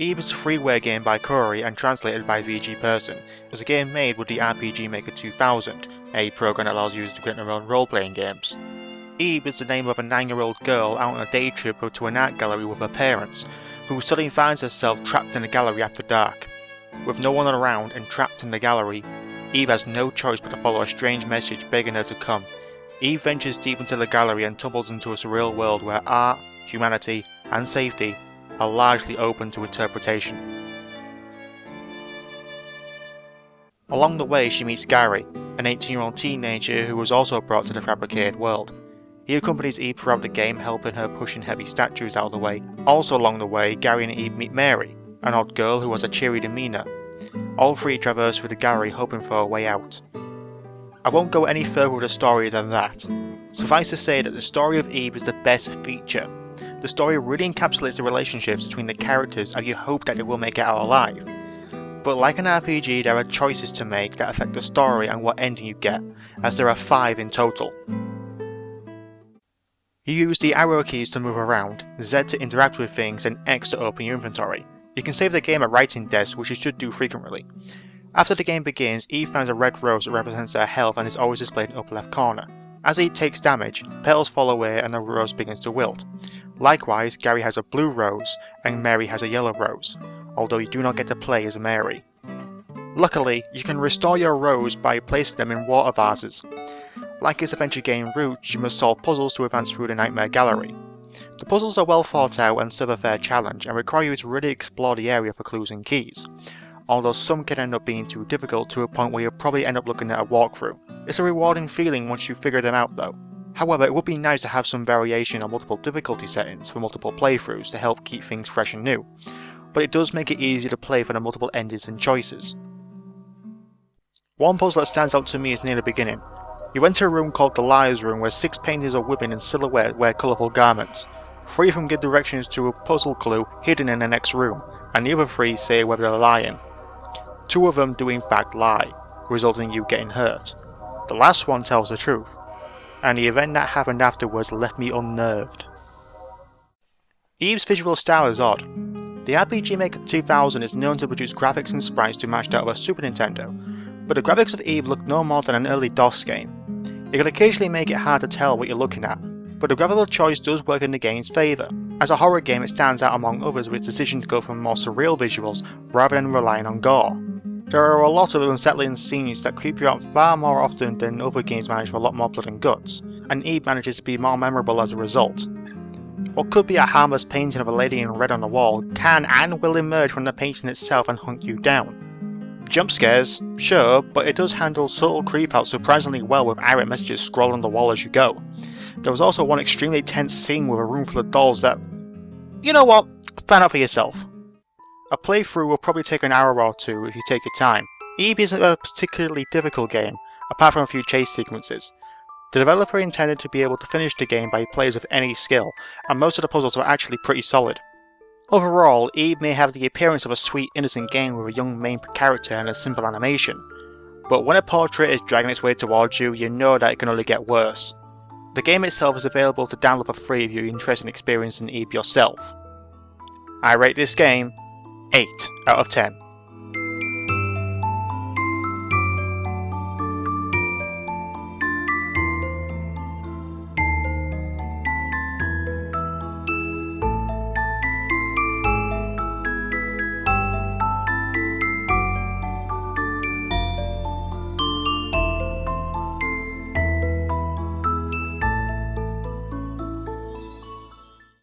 Eve is a freeware game by Corey and translated by VG Person. It was a game made with the RPG Maker 2000, a program that allows users to create their own role-playing games. Eve is the name of a 9-year-old girl out on a day trip to an art gallery with her parents, who suddenly finds herself trapped in a gallery after dark. With no one around and trapped in the gallery, Eve has no choice but to follow a strange message begging her to come. Eve ventures deep into the gallery and tumbles into a surreal world where art, humanity, and safety are largely open to interpretation. Along the way she meets Gary, an 18-year-old teenager who was also brought to the fabricated world. He accompanies Eve throughout the game, helping her pushing heavy statues out of the way. Also along the way, Gary and Eve meet Mary, an odd girl who has a cheery demeanour. All three traverse through the gallery hoping for a way out. I won't go any further with the story than that. Suffice to say that the story of Eve is the best feature. The story really encapsulates the relationships between the characters and you hope that they will make it out alive. But like an RPG, there are choices to make that affect the story and what ending you get, as there are 5 in total. You use the arrow keys to move around, Z to interact with things, and X to open your inventory. You can save the game at writing desk, which you should do frequently. After the game begins, Eve finds a red rose that represents her health and is always displayed in the upper left corner. As Eve takes damage, petals fall away and the rose begins to wilt. Likewise, Gary has a blue rose and Mary has a yellow rose, although you do not get to play as Mary. Luckily, you can restore your rose by placing them in water vases. Like its adventure game Roots, you must solve puzzles to advance through the Nightmare Gallery. The puzzles are well thought out and serve a fair challenge and require you to really explore the area for clues and keys, although some can end up being too difficult to a point where you'll probably end up looking at a walkthrough. It's a rewarding feeling once you figure them out though. However, it would be nice to have some variation on multiple difficulty settings for multiple playthroughs to help keep things fresh and new, but it does make it easier to play for the multiple endings and choices. One puzzle that stands out to me is near the beginning. You enter a room called the Liar's Room where 6 paintings of women in silhouette wear colourful garments. 3 of them give directions to a puzzle clue hidden in the next room, and the other 3 say whether they're lying. 2 of them do in fact lie, resulting in you getting hurt. The last one tells the truth, and the event that happened afterwards left me unnerved. Eve's visual style is odd. The RPG Maker 2000 is known to produce graphics and sprites to match that of a Super Nintendo, but the graphics of Eve look no more than an early DOS game. It can occasionally make it hard to tell what you're looking at, but the graphical choice does work in the game's favour. As a horror game, it stands out among others with its decision to go for more surreal visuals rather than relying on gore. There are a lot of unsettling scenes that creep you out far more often than other games manage with a lot more blood and guts, and Eve manages to be more memorable as a result. What could be a harmless painting of a lady in red on the wall can and will emerge from the painting itself and hunt you down. Jump scares, sure, but it does handle subtle creep-outs surprisingly well with irate messages scrolled on the wall as you go. There was also one extremely tense scene with a room full of dolls that... You know what? Find out for yourself. A playthrough will probably take an hour or 2 if you take your time. Eve isn't a particularly difficult game, apart from a few chase sequences. The developer intended to be able to finish the game by players with any skill, and most of the puzzles are actually pretty solid. Overall, Eve may have the appearance of a sweet, innocent game with a young main character and a simple animation, but when a portrait is dragging its way towards you, you know that it can only get worse. The game itself is available to download for free if you're interested in experiencing Eve yourself. I rate this game 8 out of 10.